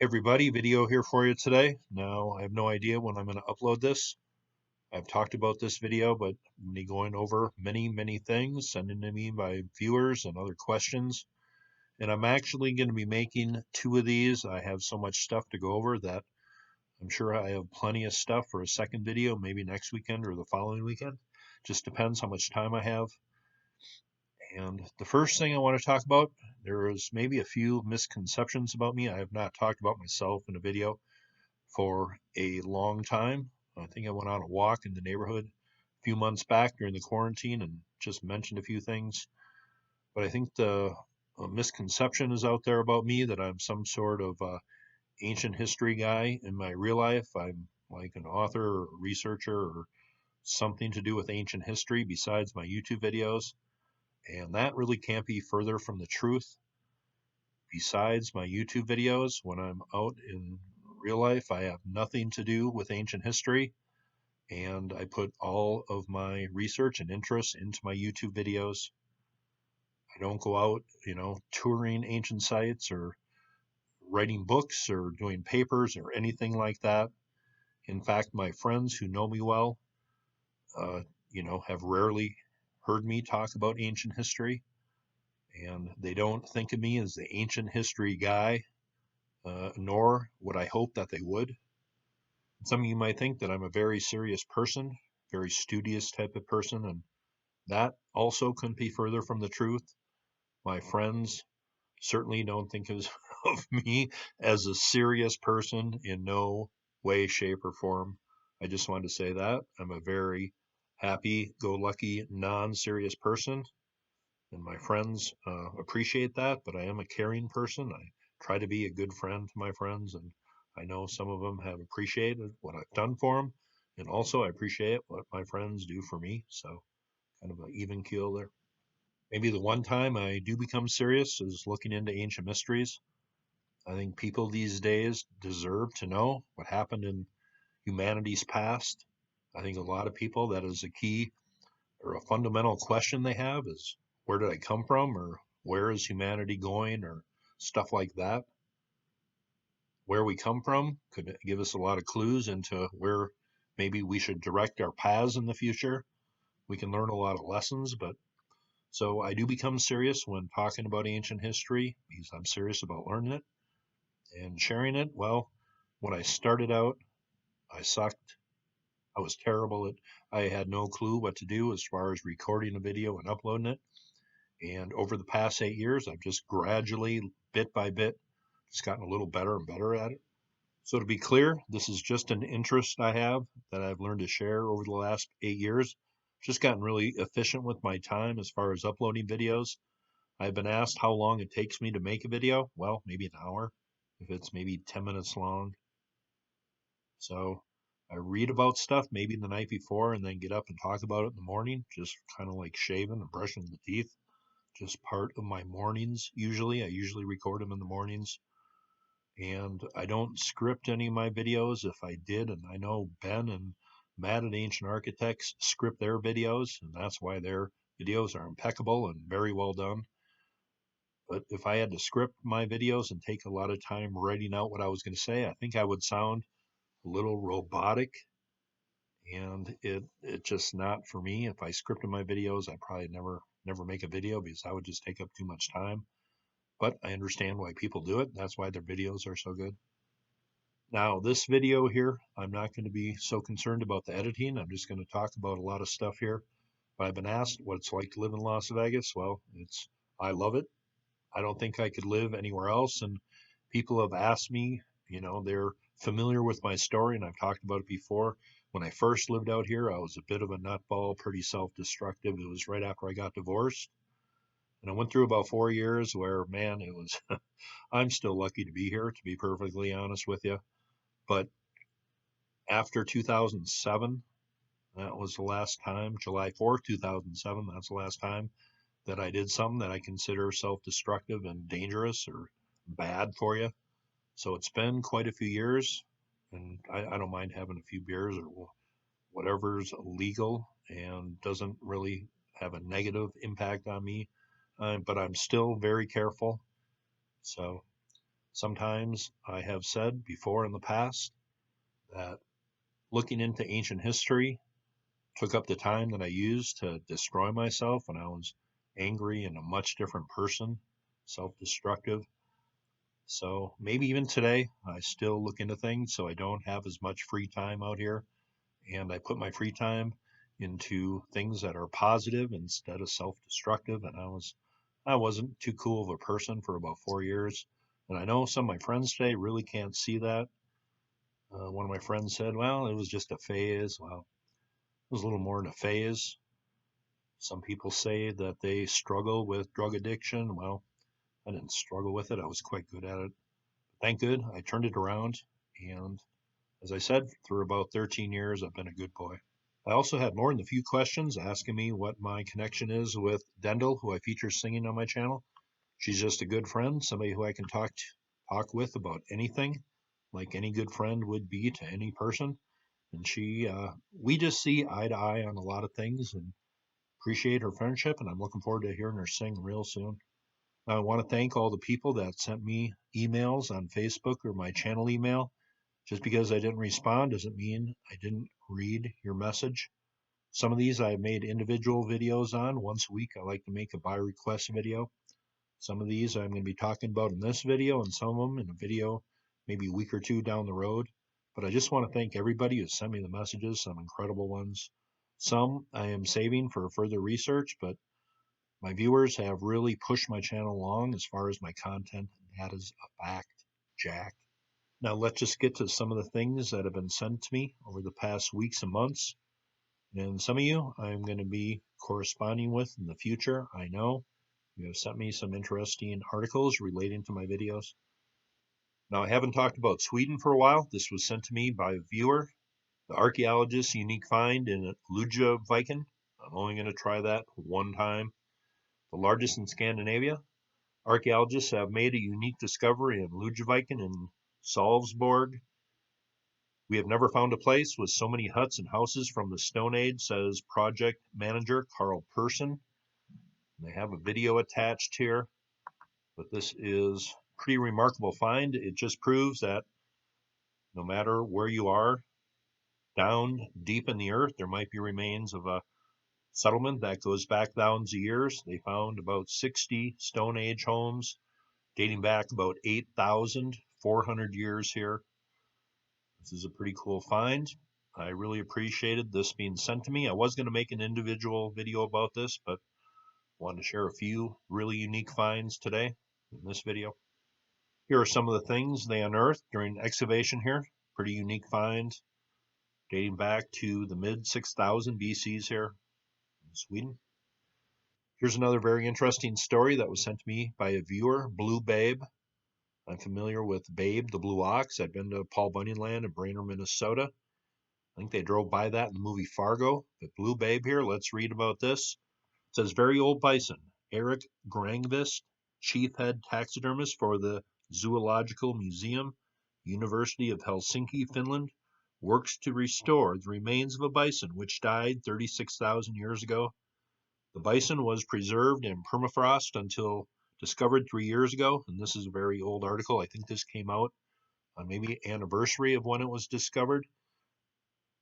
Everybody, video here for you today. Now, I have no idea when I'm going to upload this. I've talked about this video, but I'm going to be going over many things sent in to me by viewers and other questions. And I'm actually going to be making two of these. I have so much stuff to go over that I'm sure I have plenty of stuff for a second video, maybe next weekend or the following weekend. Just depends how much time I have. And the first thing I want to talk about, there is maybe a few misconceptions about me. I have not talked about myself in a video for a long time. I think I went on a walk in the neighborhood a few months back during the quarantine and just mentioned a few things. But I think the misconception is out there about me that I'm some sort of ancient history guy in my real life. I'm like an author or a researcher or something to do with ancient history besides my YouTube videos. And that really can't be further from the truth. Besides my YouTube videos, when I'm out in real life, I have nothing to do with ancient history. And I put all of my research and interest into my YouTube videos. I don't go out, touring ancient sites or writing books or doing papers or anything like that. In fact, my friends who know me well, uh, have rarely heard me talk about ancient history. And they don't think of me as the ancient history guy, nor would I hope that they would. Some of you might think that I'm a very serious person, very studious type of person, and that also couldn't be further from the truth. My friends certainly don't think of, of me as a serious person in no way, shape, or form. I just wanted to say that. I'm a very happy go lucky, non serious person, and my friends appreciate that, but I am a caring person. I try to be a good friend to my friends, and I know some of them have appreciated what I've done for them, and also I appreciate what my friends do for me. So, kind of an even keel there. Maybe the one time I do become serious is looking into ancient mysteries. I think people these days deserve to know what happened in humanity's past. I think a lot of people, that is a key or a fundamental question they have is where did I come from, or where is humanity going, or stuff like that. Where we come from could give us a lot of clues into where maybe we should direct our paths in the future. We can learn a lot of lessons, but so I do become serious when talking about ancient history because I'm serious about learning it and sharing it. Well, when I started out, I sucked. I was terrible at I had no clue what to do as far as recording a video and uploading it. And over the past 8 years, I've just gradually, bit by bit, just gotten a little better and better at it. So to be clear, this is just an interest I have that I've learned to share over the last 8 years. Just gotten really efficient with my time as far as uploading videos. I've been asked how long it takes me to make a video. Well, maybe an hour, if it's maybe 10 minutes long. So I read about stuff maybe the night before and then get up and talk about it in the morning, just kind of like shaving and brushing the teeth. Just part of my mornings usually. I usually record them in the mornings. And I don't script any of my videos. If I did, and I know Ben and Matt at Ancient Architects script their videos, and that's why their videos are impeccable and very well done. But if I had to script my videos and take a lot of time writing out what I was going to say, I think I would sound a little robotic, and it just not for me. If I scripted my videos, I probably never make a video because I would just take up too much time. But I understand why people do it. That's why their videos are so good. Now, this video here, I'm not going to be so concerned about the editing. I'm just going to talk about a lot of stuff here. But I've been asked what it's like to live in Las Vegas. Well, I love it. I don't think I could live anywhere else. And people have asked me, they're familiar with my story, and I've talked about it before. When I first lived out here, I was a bit of a nutball, pretty self-destructive. It was right after I got divorced. And I went through about 4 years where, man, it was, I'm still lucky to be here, to be perfectly honest with you. But after 2007, that was the last time, July 4th, 2007, that's the last time that I did something that I consider self-destructive and dangerous or bad for you. So it's been quite a few years, and I don't mind having a few beers or whatever's legal and doesn't really have a negative impact on me. But I'm still very careful. So Sometimes I have said before in the past that looking into ancient history took up the time that I used to destroy myself when I was angry and a much different person, self destructive. So maybe even today, I still look into things so I don't have as much free time out here. And I put my free time into things that are positive instead of self destructive. And I wasn't too cool of a person for about 4 years. And I know some of my friends today really can't see that. One of my friends said, well, it was just a phase. Well, it was a little more than a phase. Some people say that they struggle with drug addiction. Well, I didn't struggle with it. I was quite good at it. Thank good, I turned it around. And as I said, for about 13 years, I've been a good boy. I also had more than a few questions asking me what my connection is with Dendel, who I feature singing on my channel. She's just a good friend, somebody who I can talk with about anything, like any good friend would be to any person. And we just see eye to eye on a lot of things and appreciate her friendship. And I'm looking forward to hearing her sing real soon. I want to thank all the people that sent me emails on Facebook or my channel email. Just because I didn't respond doesn't mean I didn't read your message. Some of these I've made individual videos on. Once a week, I like to make a by request video. Some of these I'm going to be talking about in this video, and some of them in a video maybe a week or two down the road. But I just want to thank everybody who sent me the messages, some incredible ones. Some I am saving for further research, but my viewers have really pushed my channel along as far as my content. That is a fact, Jack. Now let's just get to some of the things that have been sent to me over the past weeks and months. And some of you I'm going to be corresponding with in the future. I know you have sent me some interesting articles relating to my videos. Now, I haven't talked about Sweden for a while. This was sent to me by a viewer. The archaeologist's unique find in Viking. I'm only going to try that one time. The largest in Scandinavia. Archaeologists have made a unique discovery in Viking in Salzburg. We have never found a place with so many huts and houses from the Stone Age, says project manager Carl Persson. They have a video attached here, but this is a pretty remarkable find. It just proves that no matter where you are, down deep in the earth, there might be remains of a settlement that goes back thousands of years. They found about 60 Stone Age homes dating back about 8,400 years here. This is a pretty cool find. I really appreciated this being sent to me. I was going to make an individual video about this, but wanted to share a few really unique finds today in this video. Here are some of the things they unearthed during excavation here. Pretty unique finds dating back to the mid 6000 BCs here in Sweden. Here's another very interesting story that was sent to me by a viewer, Blue Babe. I'm familiar with Babe, the Blue Ox. I've been to Paul Bunyan Land in Brainerd, Minnesota. I think they drove by that in the movie Fargo. But Blue Babe here, let's read about this. It says, very old bison. Eric Grangvist, chief head taxidermist for the Zoological Museum, University of Helsinki, Finland, works to restore the remains of a bison which died 36,000 years ago. The bison was preserved in permafrost until discovered 3 years ago, and this is a very old article. I think this came out on maybe anniversary of when it was discovered.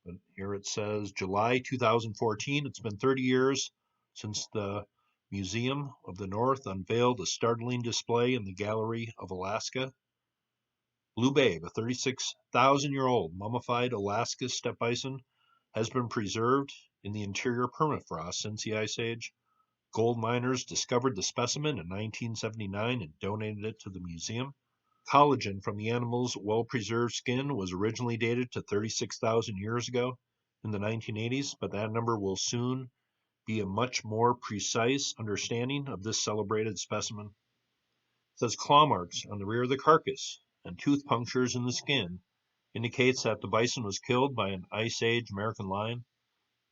But here it says July 2014. It's been 30 years since the Museum of the North unveiled a startling display in the Gallery of Alaska. Blue Babe, a 36,000-year-old mummified Alaska steppe bison, has been preserved in the interior permafrost since the Ice Age. Gold miners discovered the specimen in 1979 and donated it to the museum. Collagen from the animal's well-preserved skin was originally dated to 36,000 years ago in the 1980s, but that number will soon be a much more precise understanding of this celebrated specimen. It says claw marks on the rear of the carcass and tooth punctures in the skin indicates that the bison was killed by an Ice Age American lion.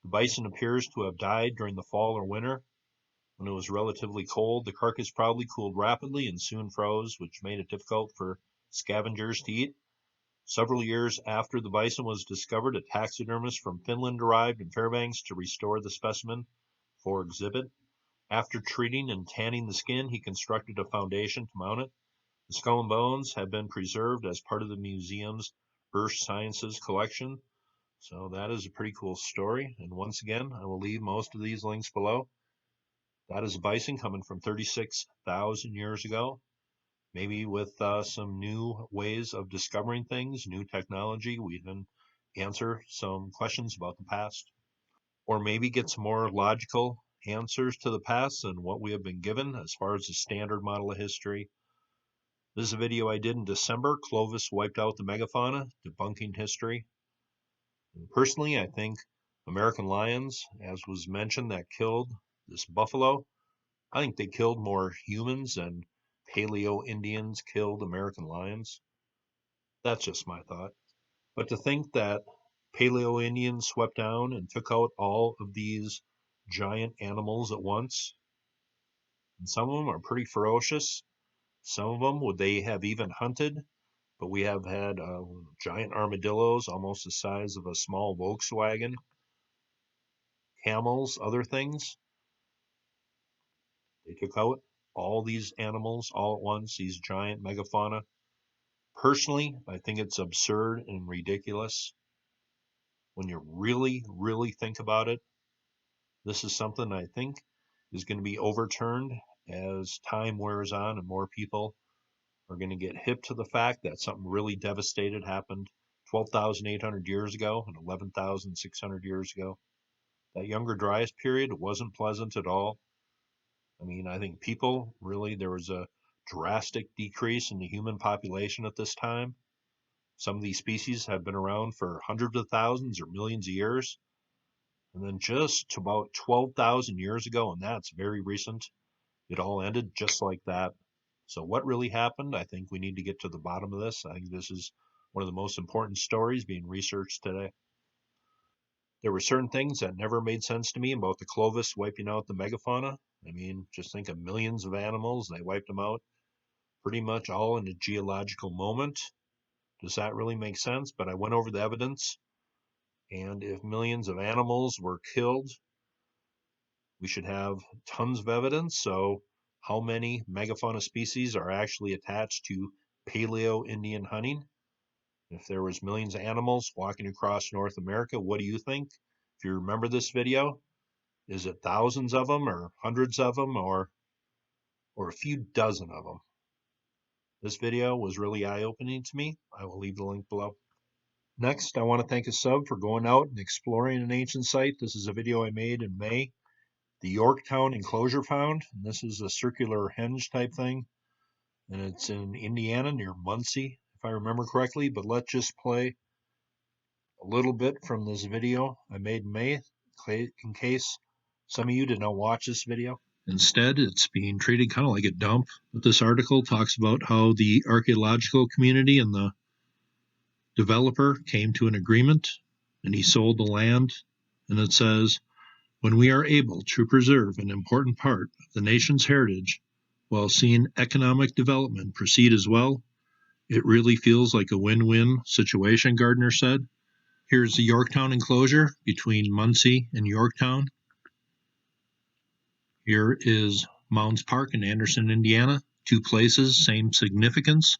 The bison appears to have died during the fall or winter. When it was relatively cold, the carcass probably cooled rapidly and soon froze, which made it difficult for scavengers to eat. Several years after the bison was discovered, a taxidermist from Finland arrived in Fairbanks to restore the specimen for exhibit. After treating and tanning the skin, he constructed a foundation to mount it. The skull and bones have been preserved as part of the museum's Earth Sciences collection. So that is a pretty cool story. And once again, I will leave most of these links below. That is a bison coming from 36,000 years ago. Maybe with some new ways of discovering things, new technology, we can answer some questions about the past. Or maybe get some more logical answers to the past than what we have been given as far as the standard model of history. This is a video I did in December. Clovis wiped out the megafauna, debunking history. And personally, I think American lions, as was mentioned, that killed this buffalo, I think they killed more humans than Paleo Indians killed American lions. That's just my thought. But to think that Paleo Indians swept down and took out all of these giant animals at once, and some of them are pretty ferocious. Some of them would they have even hunted, but we have had giant armadillos almost the size of a small Volkswagen, camels, other things. They took out all these animals all at once, these giant megafauna. Personally, I think it's absurd and ridiculous. When you really, really think about it, this is something I think is going to be overturned as time wears on and more people are going to get hip to the fact that something really devastated happened 12,800 years ago and 11,600 years ago. That Younger Dryas period wasn't pleasant at all. I mean, I think people really, there was a drastic decrease in the human population at this time. Some of these species have been around for hundreds of thousands or millions of years. And then just about 12,000 years ago, and that's very recent, it all ended just like that. So, what really happened? I think we need to get to the bottom of this. I think this is one of the most important stories being researched today. There were certain things that never made sense to me about the Clovis wiping out the megafauna. I mean, just think of millions of animals, they wiped them out pretty much all in a geological moment. Does that really make sense? But I went over the evidence, and if millions of animals were killed, we should have tons of evidence. So, how many megafauna species are actually attached to Paleo Indian hunting? If there was millions of animals walking across North America, what do you think? If you remember this video, is it thousands of them or hundreds of them or a few dozen of them? This video was really eye-opening to me. I will leave the link below. Next, I want to thank a sub for going out and exploring an ancient site. This is a video I made in May. The Yorktown enclosure found. And this is a circular henge type thing. And it's in Indiana near Muncie, if I remember correctly. But let's just play a little bit from this video I made in May in case some of you did not watch this video. Instead, it's being treated kind of like a dump. But this article talks about how the archaeological community and the developer came to an agreement and he sold the land. And it says, when we are able to preserve an important part of the nation's heritage while seeing economic development proceed as well, it really feels like a win-win situation, Gardner said. Here's the Yorktown enclosure between Muncie and Yorktown. Here is Mounds Park in Anderson, Indiana. Two places, same significance,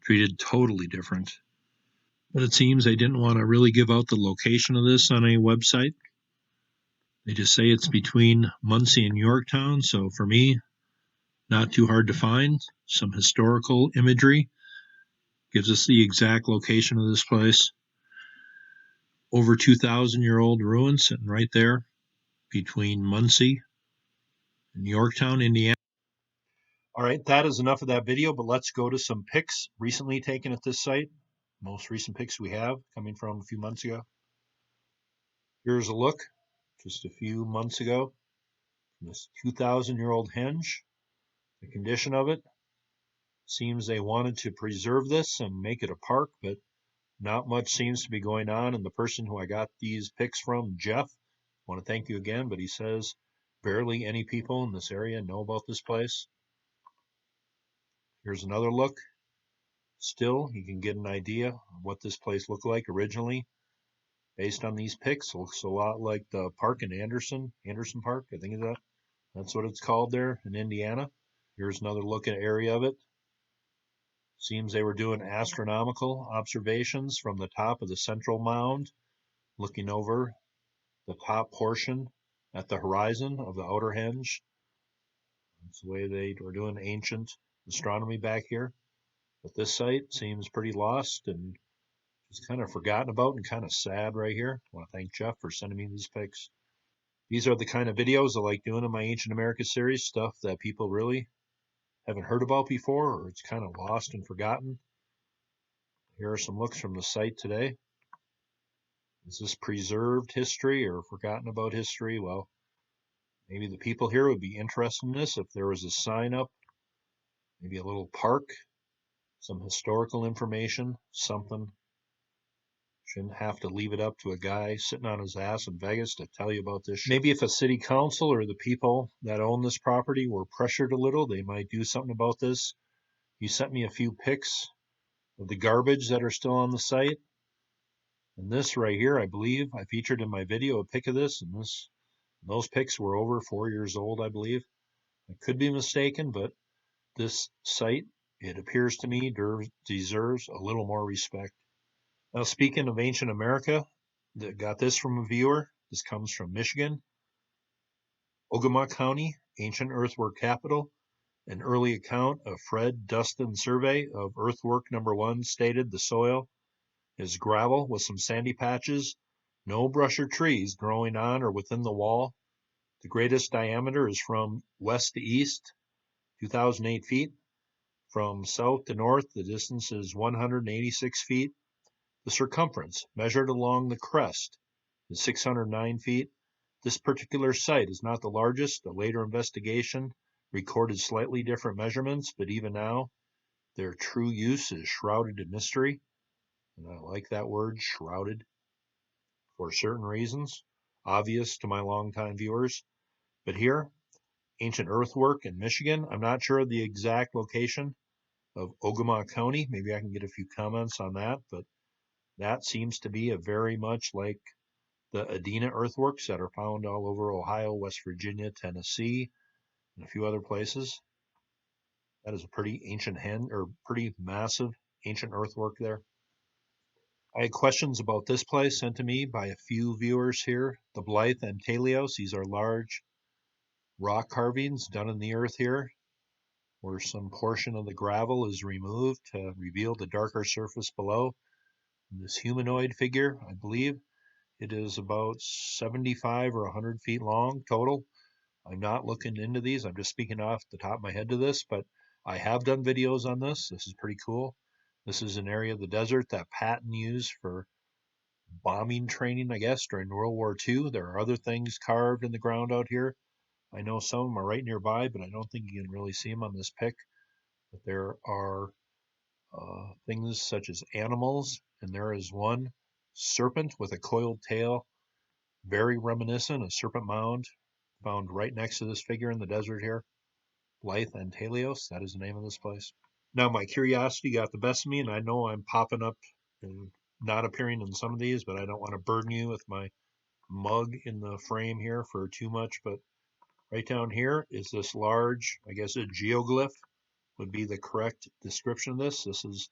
treated totally different. But it seems they didn't want to really give out the location of this on a website. They just say it's between Muncie and Yorktown, so for me, not too hard to find. Some historical imagery gives us the exact location of this place. Over 2,000-year-old ruins sitting right there between Muncie and Yorktown, Indiana. All right, that is enough of that video, but let's go to some pics recently taken at this site. Most recent pics we have coming from a few months ago. Here's a look just a few months ago. This 2,000-year-old henge. The condition of it seems they wanted to preserve this and make it a park, but not much seems to be going on. And the person who I got these pics from, Jeff, I want to thank you again, but he says barely any people in this area know about this place. Here's another look. Still, you can get an idea of what this place looked like originally based on these pics. It looks a lot like the park in Anderson Park, I think that's what it's called there in Indiana. Here's another look at an area of it. Seems they were doing astronomical observations from the top of the central mound, looking over the top portion at the horizon of the outer hinge. That's the way they were doing ancient astronomy back here. But this site seems pretty lost and just kind of forgotten about and kind of sad right here. I want to thank Jeff for sending me these pics. These are the kind of videos I like doing in my Ancient America series, stuff that people really haven't heard about before or it's kind of lost and forgotten. Here are some looks from the site today. Is this preserved history or forgotten about history? Well, maybe the people here would be interested in this if there was a sign up, maybe a little park, some historical information, something. Shouldn't have to leave it up to a guy sitting on his ass in Vegas to tell you about this shit. Maybe if a city council or the people that own this property were pressured a little, they might do something about this. You sent me a few pics of the garbage that are still on the site. And this right here, I believe, I featured in my video a pic of this, and those pics were over 4 years old, I believe. I could be mistaken, but this site, it appears to me, deserves a little more respect. Now, speaking of ancient America, got this from a viewer. This comes from Michigan. Ogama County, ancient earthwork capital. An early account of Fred Dustin survey of earthwork number 1 stated the soil is gravel with some sandy patches, no brush or trees growing on or within the wall. The greatest diameter is from west to east, 2,008 feet. From south to north, the distance is 186 feet. The circumference, measured along the crest, is 609 feet. This particular site is not the largest. A later investigation recorded slightly different measurements, but even now, their true use is shrouded in mystery. And I like that word, shrouded, for certain reasons, obvious to my longtime viewers. But here, ancient earthwork in Michigan, I'm not sure of the exact location of Ogama County. Maybe I can get a few comments on that, but that seems to be a very much like the Adena earthworks that are found all over Ohio, West Virginia, Tennessee, and a few other places. That is a pretty ancient pretty massive ancient earthwork there. I had questions about this place sent to me by a few viewers here. The Blythe and Talios, these are large rock carvings done in the earth here, where some portion of the gravel is removed to reveal the darker surface below. And this humanoid figure, I believe, it is about 75 or 100 feet long total. I'm not looking into these. I'm just speaking off the top of my head to this, but I have done videos on this. This is pretty cool. This is an area of the desert that Patton used for bombing training, I guess, during World War II. There are other things carved in the ground out here. I know some of them are right nearby, but I don't think you can really see them on this pic. But there are things such as animals, and there is one serpent with a coiled tail, very reminiscent of Serpent Mound, found right next to this figure in the desert here. Blythe and Talios, that is the name of this place. Now, my curiosity got the best of me, and I know I'm popping up and not appearing in some of these, but I don't want to burden you with my mug in the frame here for too much. But right down here is this large, I guess a geoglyph would be the correct description of this. This is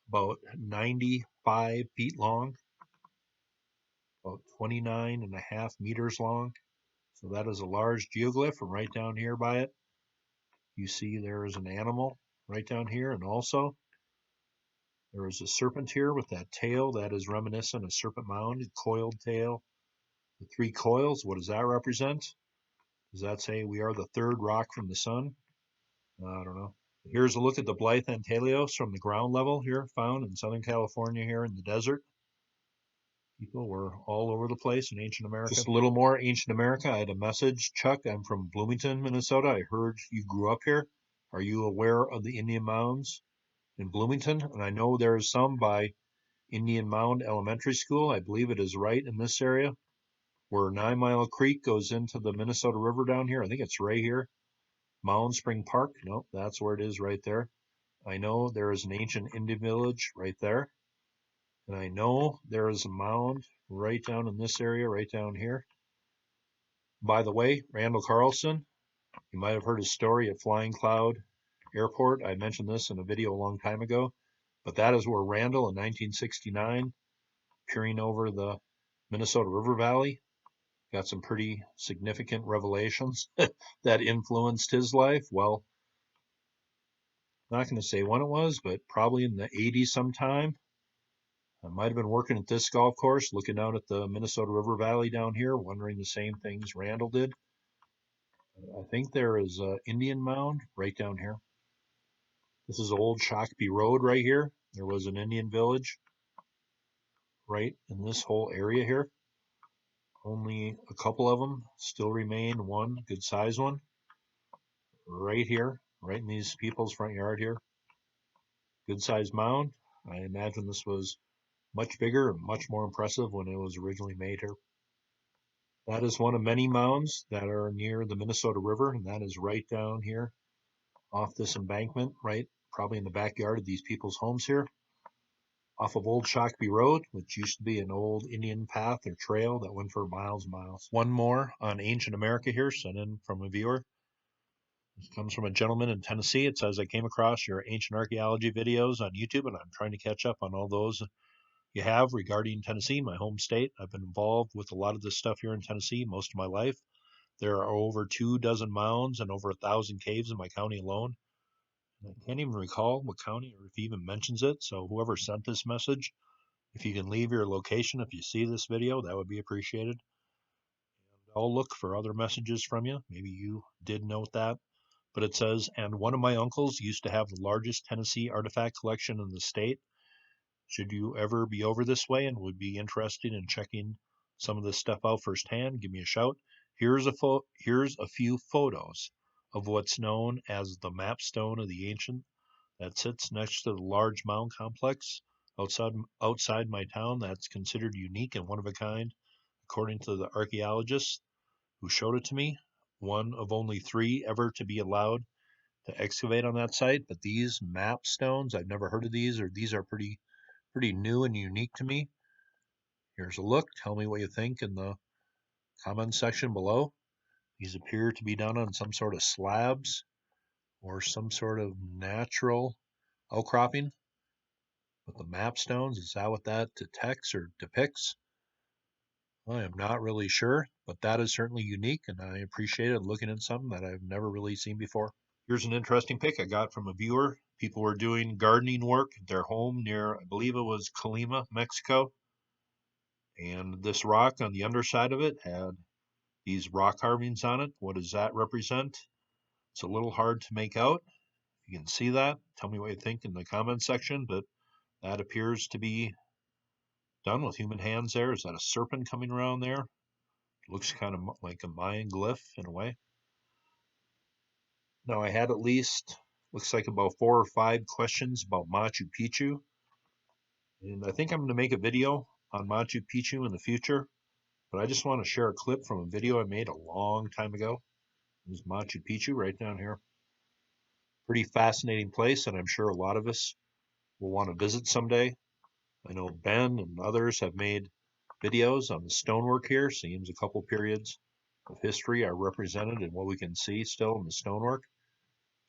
about 95 feet long, about 29 and a half meters long. So that is a large geoglyph, and right down here by it, you see there is an animal right down here, and also there is a serpent here with that tail that is reminiscent of Serpent Mound, coiled tail. The 3 coils, what does that represent? Does that say we are the 3rd rock from the sun? I don't know. Here's a look at the Blythe and Talios from the ground level here, found in Southern California here in the desert. People were all over the place in ancient America. Just a little more ancient America. I had a message. Chuck, I'm from Bloomington, Minnesota. I heard you grew up here. Are you aware of the Indian mounds in Bloomington? And I know there is some by Indian Mound Elementary School. I believe it is right in this area where 9 Mile Creek goes into the Minnesota River down here. I think it's right here. Mound Spring Park. Nope, that's where it is right there. I know there is an ancient Indian village right there. And I know there is a mound right down in this area, right down here. By the way, Randall Carlson, you might have heard his story at Flying Cloud airport. I mentioned this in a video a long time ago, but that is where Randall in 1969, peering over the Minnesota River Valley, got some pretty significant revelations that influenced his life. Well, I'm not going to say when it was, but probably in the 80s sometime. I might have been working at this golf course, looking out at the Minnesota River Valley down here, wondering the same things Randall did. I think there is an Indian mound right down here. This is old Shakopee Road right here. There was an Indian village right in this whole area here. Only a couple of them still remain, one good sized one right here, right in these people's front yard here. Good sized mound. I imagine this was much bigger and much more impressive when it was originally made here. That is one of many mounds that are near the Minnesota River, and that is right down here off this embankment, right, probably in the backyard of these people's homes here, off of Old Shakopee Road, which used to be an old Indian path or trail that went for miles and miles. One more on ancient America here, sent in from a viewer. This comes from a gentleman in Tennessee. It says, I came across your ancient archaeology videos on YouTube, and I'm trying to catch up on all those you have regarding Tennessee, my home state. I've been involved with a lot of this stuff here in Tennessee most of my life. There are over 24 mounds and over 1,000 caves in my county alone. I can't even recall what county or if he even mentions it. So whoever sent this message, if you can leave your location if you see this video, that would be appreciated. And I'll look for other messages from you. Maybe you did note that. But it says, and one of my uncles used to have the largest Tennessee artifact collection in the state. Should you ever be over this way and would be interested in checking some of this stuff out firsthand, give me a shout. Here's a few photos of what's known as the map stone of the ancient that sits next to the large mound complex outside my town that's considered unique and one of a kind, according to the archaeologists who showed it to me. One of only 3 ever to be allowed to excavate on that site. But these map stones, I've never heard of these, or these are pretty new and unique to me. Here's a look. Tell me what you think in the comments section below. These appear to be done on some sort of slabs or some sort of natural outcropping. But the map stones, is that what that detects or depicts? I am not really sure, but that is certainly unique, and I appreciated looking at something that I've never really seen before. Here's an interesting pic I got from a viewer. People were doing gardening work at their home near, I believe it was Colima, Mexico. And this rock on the underside of it had these rock carvings on it. What does that represent? It's a little hard to make out. You can see that. Tell me what you think in the comments section, but that appears to be done with human hands there. Is that a serpent coming around there? Looks kind of like a Mayan glyph in a way. Now, I had at least, looks like about 4 or 5 questions about Machu Picchu. And I think I'm going to make a video on Machu Picchu in the future. But I just want to share a clip from a video I made a long time ago. This is Machu Picchu right down here. Pretty fascinating place, and I'm sure a lot of us will want to visit someday. I know Ben and others have made videos on the stonework here. Seems a couple periods of history are represented in what we can see still in the stonework.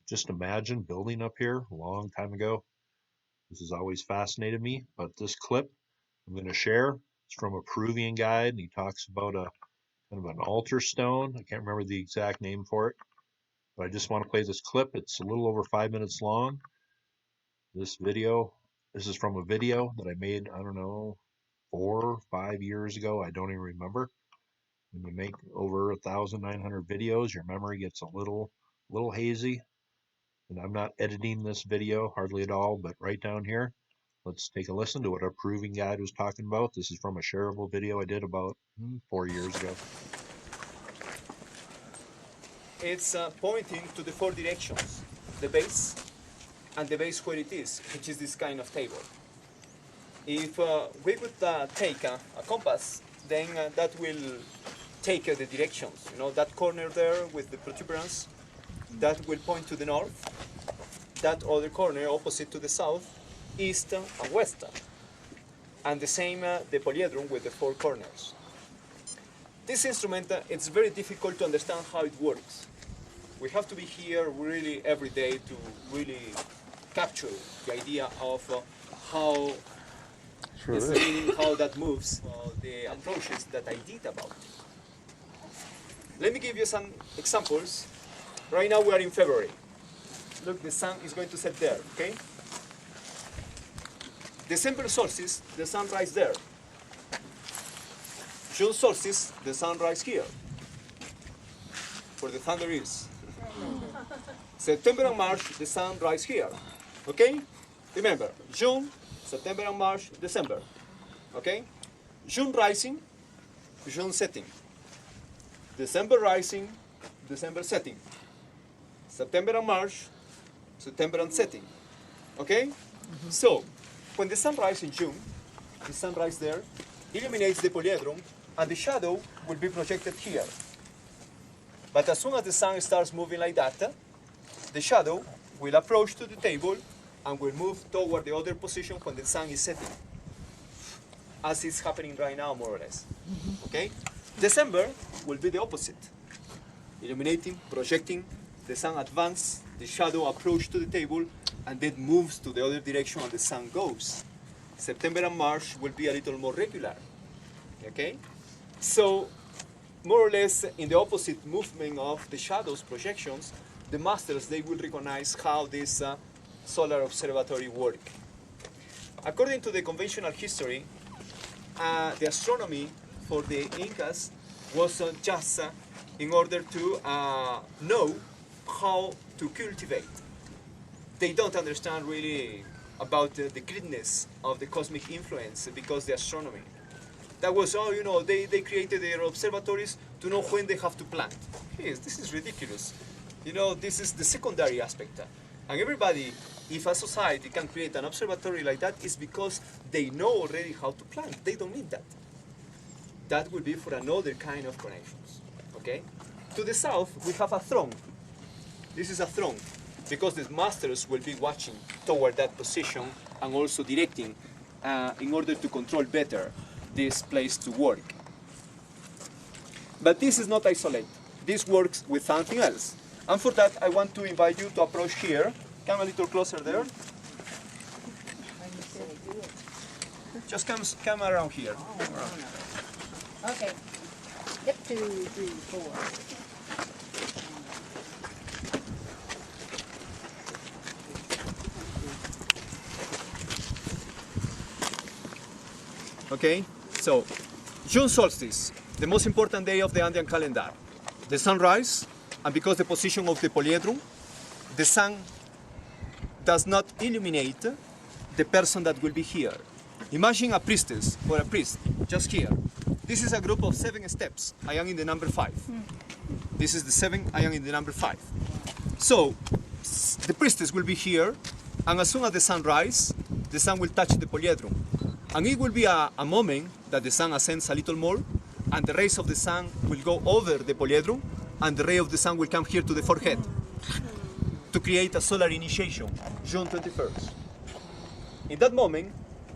Just imagine building up here a long time ago. This has always fascinated me, but this clip I'm going to share is from a Peruvian guide, and he talks about a kind of an altar stone. I can't remember the exact name for it, but I just want to play this clip. It's a little over 5 minutes long. This is from a video that I made, I don't know, 4 or 5 years ago. I don't even remember. When you make over 1,900 videos, your memory gets a little hazy. And I'm not editing this video hardly at all, but right down here, let's take a listen to what our Peruvian guide was talking about. This is from a shareable video I did about 4 years ago. It's pointing to the 4 directions, the base, and the base where it is, which is this kind of table. If we would take a compass, then that will take the directions. You know, that corner there with the protuberance, that will point to the north. That other corner opposite to the south, east and west. And the same, the polyhedron with the 4 corners. This instrument, it's very difficult to understand how it works. We have to be here really every day to really capture the idea of how this meaning, how that moves, the approaches that I did about it. Let me give you some examples. Right now we are in February. Look, the sun is going to set there, okay? December solstice, the sun rises there. June solstice, the sun rises here, where the thunder is. September and March, the sun rises here, okay? Remember, June, September and March, December, okay? June rising, June setting. December rising, December setting. September and March, September and setting, okay? So, when the sun rises in June, the sun rises there, illuminates the polyhedron, and the shadow will be projected here. But as soon as the sun starts moving like that, the shadow will approach to the table and will move toward the other position when the sun is setting, as is happening right now, more or less. Okay? December will be the opposite. Illuminating, projecting, the sun advances, the shadow approach to the table, and then moves to the other direction and the sun goes. September and March will be a little more regular. Okay? So, more or less in the opposite movement of the shadows projections, the masters, they will recognize how this solar observatory work. According to the conventional history, the astronomy for the Incas was just in order to know how to cultivate. They don't understand really about the greatness of the cosmic influence because the astronomy. That was, oh, you know, they created their observatories to know when they have to plant. Yes, this is ridiculous. You know, this is the secondary aspect. And everybody, if a society can create an observatory like that, it's because they know already how to plant. They don't need that. That will be for another kind of connections. Okay? To the south, we have a throne. This is a throne, because the masters will be watching toward that position and also directing in order to control better this place to work. But this is not isolated. This works with something else. And for that, I want to invite you to approach here. Come a little closer there. Just come around here. Okay. Yep, 2, 3, 4. Okay, so June solstice, the most important day of the Andean calendar. The sunrise, and because the position of the polyhedron, the sun does not illuminate the person that will be here. Imagine a priestess or a priest just here. This is a group of 7 steps. I am in the number 5. This is the 7, I am in the number 5. So the priestess will be here, and as soon as the sun rises, the sun will touch the polyhedron. And it will be a moment that the sun ascends a little more, and the rays of the sun will go over the polyhedron, and the ray of the sun will come here to the forehead to create a solar initiation, June 21st. In that moment,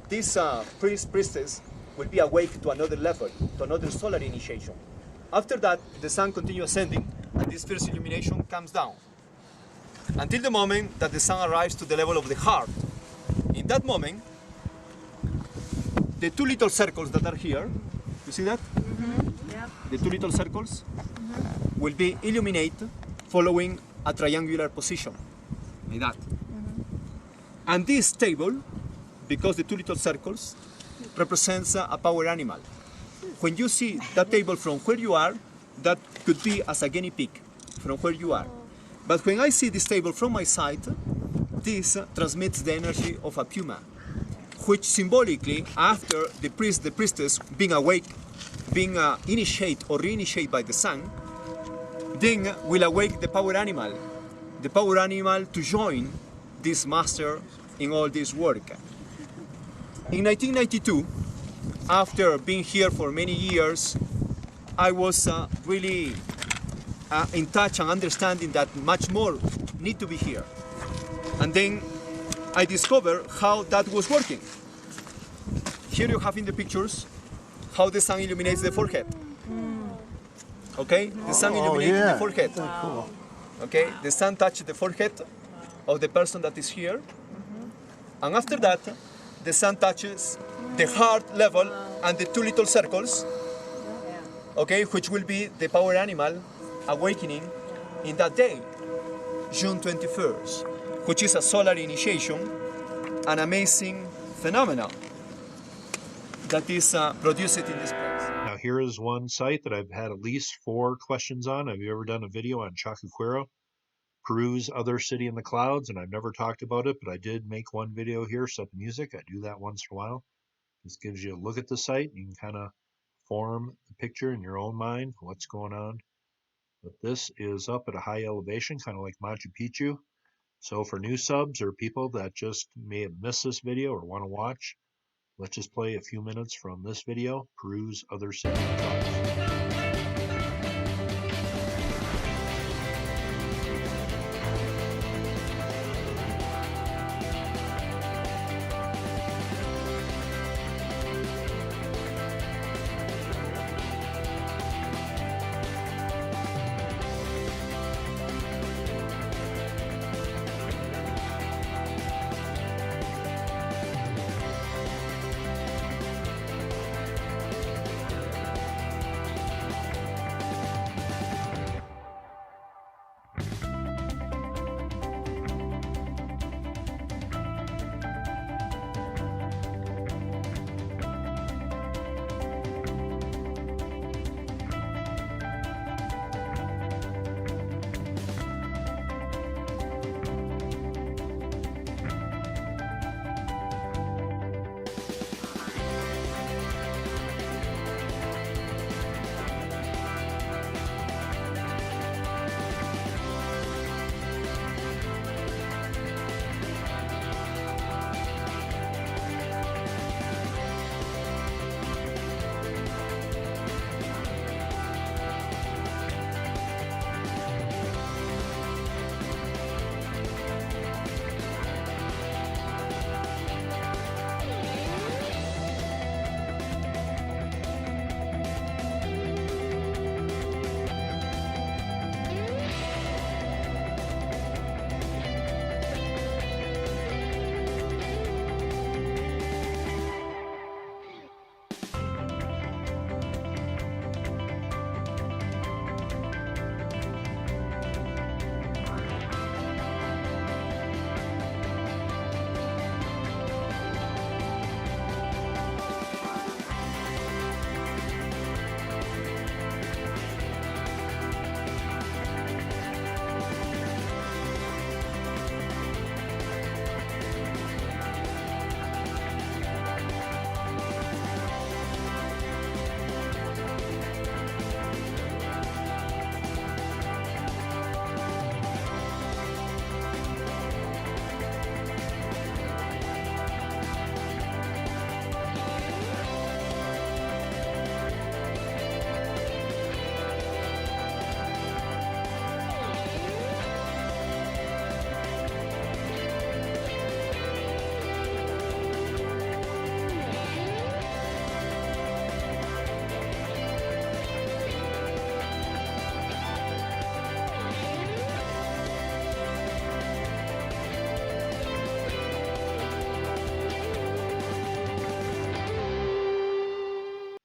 this priestess will be awake to another level, to another solar initiation. After that, the sun continues ascending, and this first illumination comes down, until the moment that the sun arrives to the level of the heart. In that moment, the 2 little circles that are here, you see that? Yep. The 2 little circles will be illuminated following a triangular position, like that. And this table, because the 2 little circles, represents a power animal. When you see that table from where you are, that could be as a guinea pig from where you are. But when I see this table from my side, this transmits the energy of a puma, which symbolically, after the priestess being awake, being initiated or reinitiated by the sun, then will awake the power animal to join this master in all this work. In 1992, after being here for many years, I was really in touch and understanding that much more need to be here. And then I discovered how that was working. Here you have in the pictures how the sun illuminates the forehead. Okay, the sun illuminating the forehead. Cool. Okay, the sun touches the forehead of the person that is here, and after that, the sun touches the heart level and the two little circles, okay, which will be the power animal awakening in that day, June 21st, which is a solar initiation, an amazing phenomenon that is produced in this place. Now here is one site that I've had at least 4 questions on. Have you ever done a video on Chacaquero, Peru's other city in the clouds? And I've never talked about it, but I did make one video here, Set the Music. I do that once in a while. This gives you a look at the site. You can kind of form the picture in your own mind, what's going on. But this is up at a high elevation, kind of like Machu Picchu. So for new subs or people that just may have missed this video or want to watch, let's just play a few minutes from this video, Peru's other city in the clouds.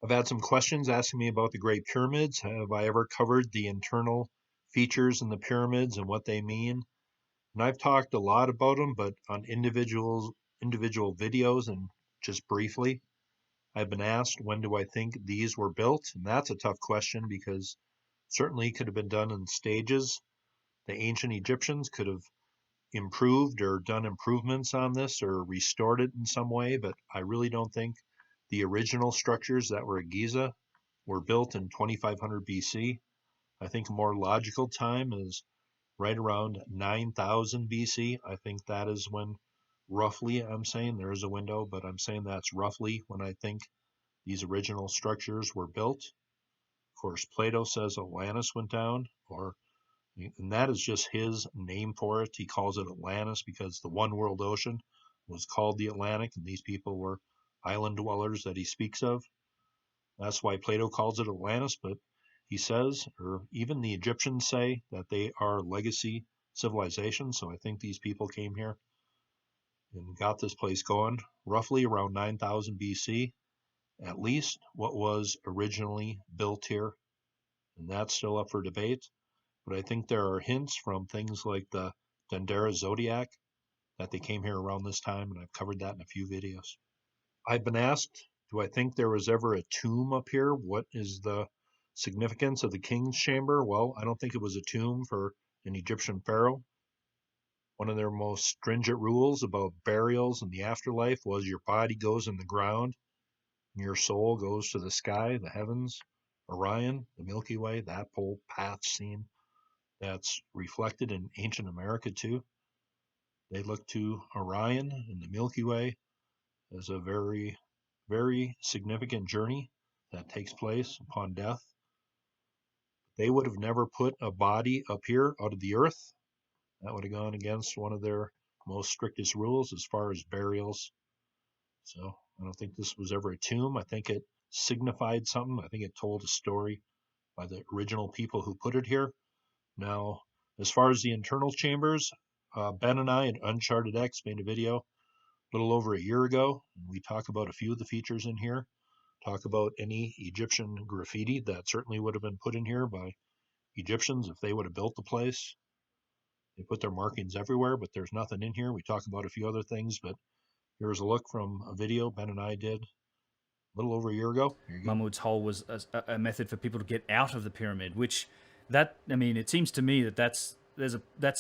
I've had some questions asking me about the Great Pyramids. Have I ever covered the internal features in the pyramids and what they mean? And I've talked a lot about them, but on individual videos and just briefly. I've been asked, when do I think these were built? And that's a tough question because certainly it could have been done in stages. The ancient Egyptians could have improved or done improvements on this or restored it in some way, but I really don't think the original structures that were at Giza were built in 2500 BC. I think a more logical time is right around 9000 BC. I think that is when roughly, I'm saying there is a window, but I'm saying that's roughly when I think these original structures were built. Of course, Plato says Atlantis went down, and that is just his name for it. He calls it Atlantis because the one world ocean was called the Atlantic, and these people were island dwellers that he speaks of. That's why Plato calls it Atlantis, but he says, or even the Egyptians say, that they are legacy civilizations. So I think these people came here and got this place going roughly around 9000 BC, at least what was originally built here. And that's still up for debate. But I think there are hints from things like the Dendera zodiac that they came here around this time, and I've covered that in a few videos. I've been asked, do I think there was ever a tomb up here? What is the significance of the king's chamber? Well, I don't think it was a tomb for an Egyptian pharaoh. One of their most stringent rules about burials and the afterlife was your body goes in the ground and your soul goes to the sky, the heavens, Orion, the Milky Way, that whole path scene. That's reflected in ancient America too. They look to Orion and the Milky Way as a very, very significant journey that takes place upon death. They would have never put a body up here out of the earth. That would have gone against one of their most strictest rules as far as burials. So I don't think this was ever a tomb. I think it signified something. I think it told a story by the original people who put it here. Now, as far as the internal chambers, Ben and I at UnchartedX made a video a little over a year ago. And we talk about a few of the features in here, talk about any Egyptian graffiti that certainly would have been put in here by Egyptians if they would have built the place. They put their markings everywhere, but there's nothing in here. We talk about a few other things, but here's a look from a video Ben and I did a little over a year ago. Here you go. Mahmud's hole was a method for people to get out of the pyramid, which it seems to me that that's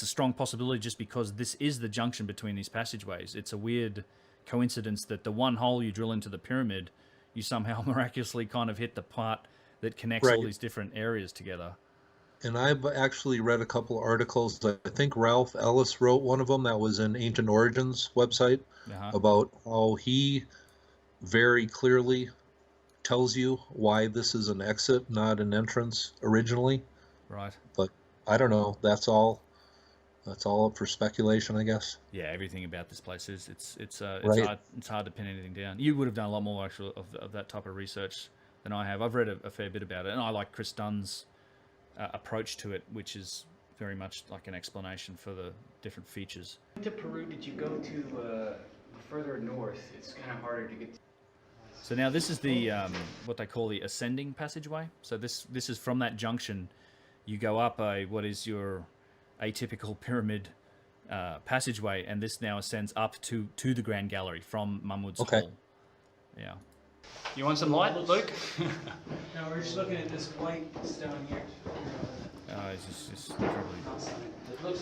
a strong possibility just because this is the junction between these passageways. It's a weird coincidence that the one hole you drill into the pyramid, you somehow miraculously kind of hit the part that connects all these different areas together. And I've actually read a couple of articles. I think Ralph Ellis wrote one of them that was in Ancient Origins website about how he very clearly tells you why this is an exit, not an entrance originally. Right. But I don't know. That's all up for speculation, I guess. Yeah, everything about this place is it's Right. hard to pin anything down. You would have done a lot more actually of that type of research than I have. I've read a fair bit about it, and I like Chris Dunn's approach to it, which is very much like an explanation for the different features. To Peru, did you go to further north? It's kind of harder to get to. So now this is the what they call the ascending passageway. So this is from that junction. You go up what is your atypical pyramid passageway, and this now ascends up to the Grand Gallery from Mahmud's hole. Yeah. You want some light, Luke? No, we're just looking at this white stone here. It's just probably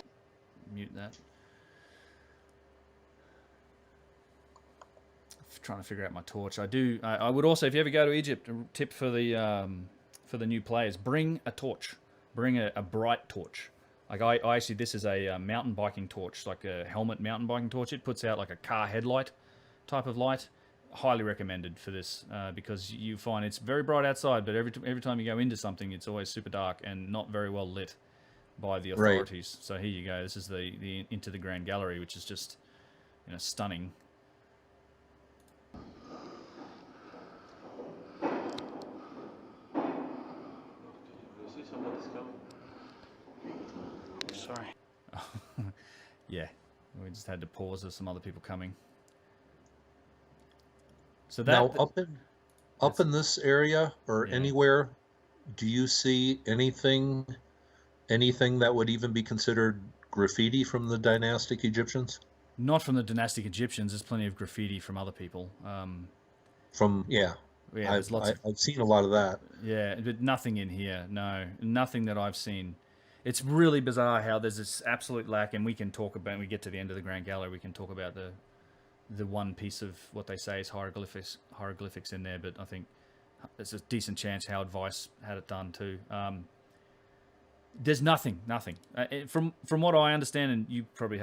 mute that. Trying to figure out my torch. I would also, if you ever go to Egypt, a tip for the new players: bring a torch, bring a bright torch. Like I actually, this is a mountain biking torch, like a helmet mountain biking torch. It puts out like a car headlight type of light. Highly recommended for this because you find it's very bright outside, but every time you go into something, it's always super dark and not very well lit by the authorities. Right. So here you go. This is the into the Grand Gallery, which is just stunning. Sorry. Yeah, we just had to pause. There's some other people coming. So that now up in this area or anywhere, do you see anything that would even be considered graffiti from the dynastic Egyptians? Not from the dynastic Egyptians. There's plenty of graffiti from other people. I've seen a lot of that. Yeah, but nothing in here. No, nothing that I've seen. It's really bizarre how there's this absolute lack, and we can talk about when we get to the end of the Grand Gallery. We can talk about the one piece of what they say is hieroglyphics in there, but I think there's a decent chance Howard Weiss had it done too. There's nothing. From what I understand, and you probably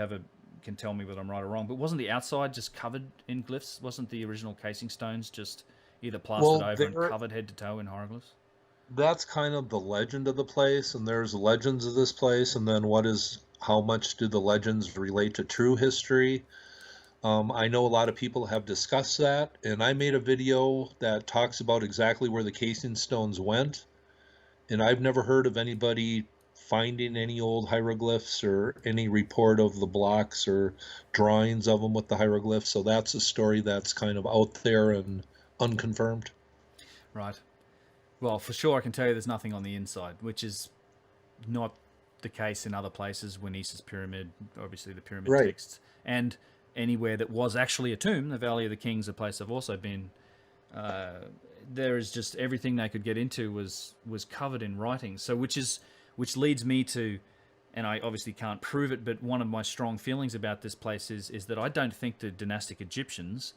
can tell me whether I'm right or wrong, but wasn't the outside just covered in glyphs? Wasn't the original casing stones just either plastered over and covered head to toe in hieroglyphs? That's kind of the legend of the place, and there's legends of this place, and then how much do the legends relate to true history? I know a lot of people have discussed that, and I made a video that talks about exactly where the casing stones went, And I've never heard of anybody finding any old hieroglyphs or any report of the blocks or drawings of them with the hieroglyphs. So that's a story that's kind of out there and unconfirmed. Right. Well, for sure, I can tell you there's nothing on the inside, which is not the case in other places. Winesis Pyramid, obviously the pyramid Right. texts, and anywhere that was actually a tomb, the Valley of the Kings, a place I've also been. There is just everything they could get into was covered in writing. So which leads me to, and I obviously can't prove it, but one of my strong feelings about this place is that I don't think the dynastic Egyptians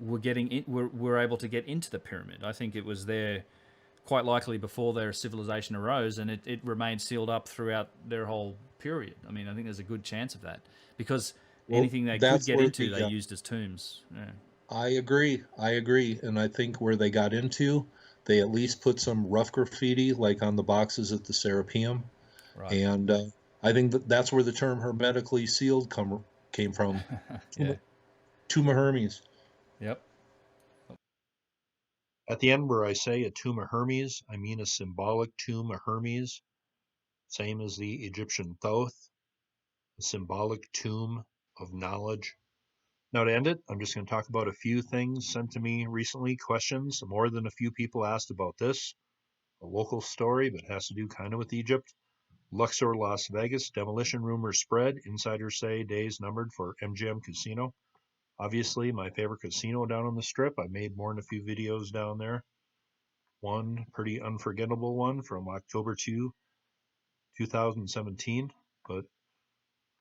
were able to get into the pyramid. I think it was there quite likely before their civilization arose, and it remained sealed up throughout their whole period. I mean, I think there's a good chance of that, because anything they could get into, they used as tombs. Yeah. I agree. And I think where they got into, they at least put some rough graffiti, like on the boxes at the Serapeum. Right. And I think that's where the term hermetically sealed came from. Yeah. Tomb of Hermes. Yep. At the end where I say a tomb of Hermes, I mean a symbolic tomb of Hermes, same as the Egyptian Thoth, a symbolic tomb of knowledge. Now to end it, I'm just going to talk about a few things sent to me recently, questions. More than a few people asked about this. A local story, but it has to do kind of with Egypt. Luxor, Las Vegas, demolition rumors spread. Insiders say days numbered for MGM Casino. Obviously, my favorite casino down on the Strip. I made more than a few videos down there. One pretty unforgettable one from October 2, 2017. But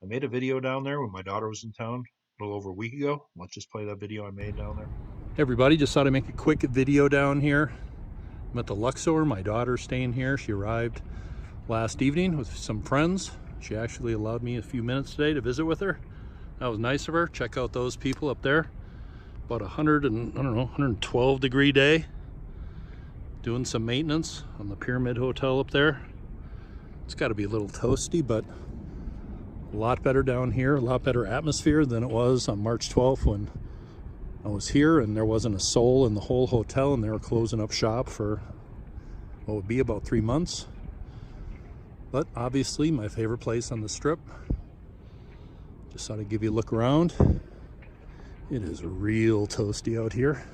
I made a video down there when my daughter was in town a little over a week ago. Let's just play that video I made down there. Hey everybody, just thought I'd make a quick video down here. I'm at the Luxor. My daughter's staying here. She arrived last evening with some friends. She actually allowed me a few minutes today to visit with her. That was nice of her. Check out those people up there. About 112 degree day. Doing some maintenance on the Pyramid Hotel up there. It's got to be a little toasty, but a lot better down here, a lot better atmosphere than it was on March 12th when I was here and there wasn't a soul in the whole hotel, and they were closing up shop for what would be about 3 months. But obviously my favorite place on the Strip. Just thought I'd give you a look around. It is real toasty out here.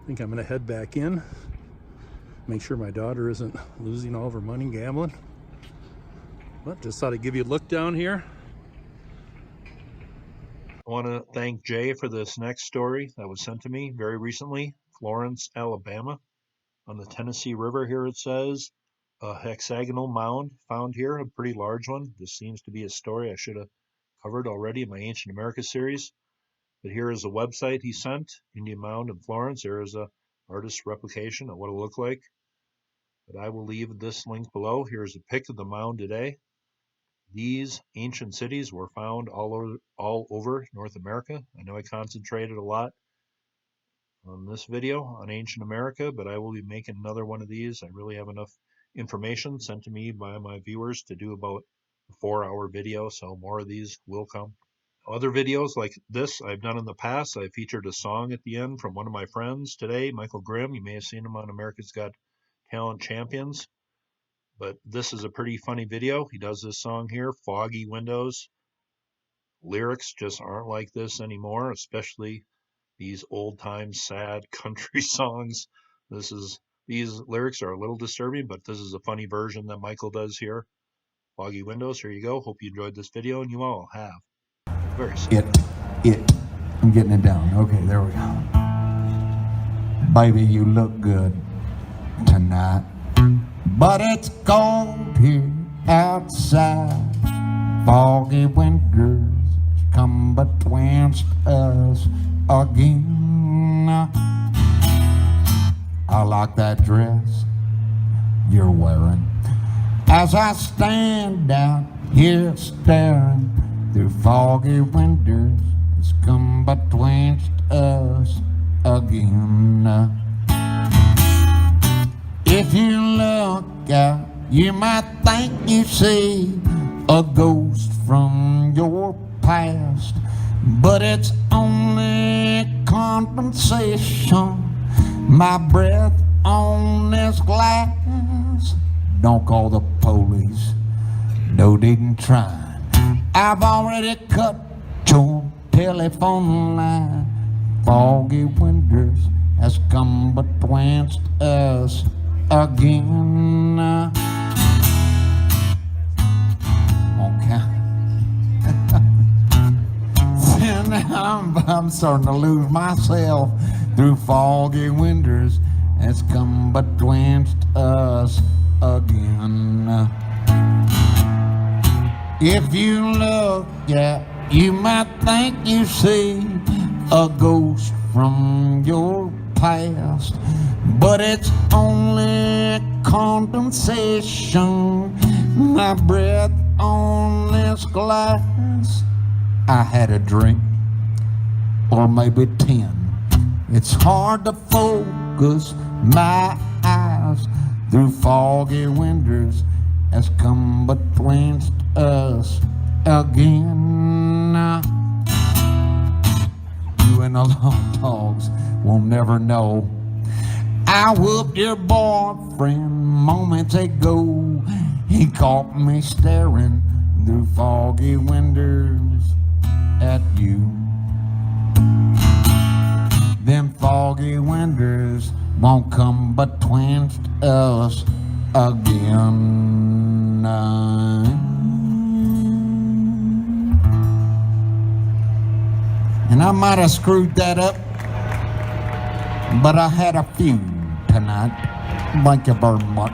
I think I'm gonna head back in, make sure my daughter isn't losing all of her money gambling. But just thought I'd give you a look down here. I want to thank Jay for this next story that was sent to me very recently. Florence, Alabama. On the Tennessee River here it says, a hexagonal mound found here, a pretty large one. This seems to be a story I should have covered already in my Ancient America series. But here is a website he sent, Indian Mound in Florence. There is a artist's replication of what it'll look like. But I will leave this link below. Here's a pic of the mound today. These ancient cities were found all over North America. I know I concentrated a lot on this video on Ancient America, but I will be making another one of these. I really have enough information sent to me by my viewers to do about a 4-hour video, so more of these will come. Other videos like this I've done in the past. I featured a song at the end from one of my friends today, Michael Grimm. You may have seen him on America's Got Talent Champions. But this is a pretty funny video. He does this song here, Foggy Windows. Lyrics just aren't like this anymore, especially these old-time sad country songs. These lyrics are a little disturbing, but this is a funny version that Michael does here. Foggy Windows, here you go. Hope you enjoyed this video, and you all have. Very simple. I'm getting it down. Okay, there we go. Baby, you look good tonight. But it's cold here outside. Foggy winters come betwixt us again. I like that dress you're wearing as I stand out here staring through foggy winters. It's come betwixt us again. If you look out, you might think you see a ghost from your past, but it's only compensation. My breath on this glass don't call the police. No needn't try. I've already cut your telephone line. Foggy winters has come betwixt us again. Okay. I'm starting to lose myself through foggy winters has come betwixt us again. If you look, yeah, you might think you see a ghost from your past, but it's only condensation. My breath on this glass. I had a drink, or maybe 10. It's hard to focus my eyes through foggy winters has come betwixt us again. You and the long dogs will never know. I whooped your boyfriend moments ago. He caught me staring through foggy winters at you. Them foggy winters won't come betwixt us again. And I might have screwed that up, but I had a few tonight. Thank you very much.